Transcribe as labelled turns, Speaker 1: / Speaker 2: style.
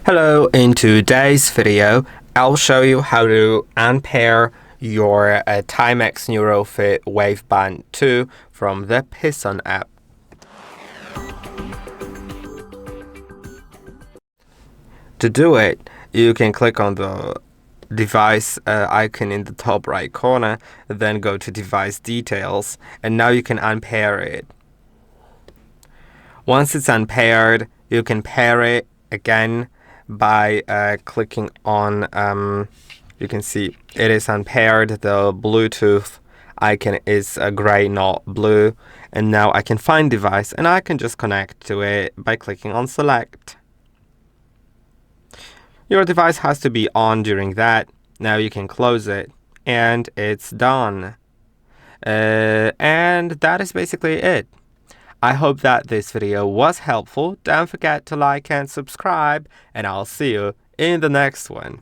Speaker 1: Hello, in today's video, I'll show you how to unpair your TIMEX NeuroFit Waveband 2 from the Pison app. To do it, you can click on the device icon in the top right corner, then go to device details, and now you can unpair it. Once it's unpaired, you can pair it again by clicking on, you can see it is unpaired. The Bluetooth icon is gray, not blue. And now I can find device and I can just connect to it by clicking on select. Your device has to be on during that. Now you can close it and it's done. And that is basically it. I hope that this video was helpful. Don't forget to like and subscribe, and I'll see you in the next one.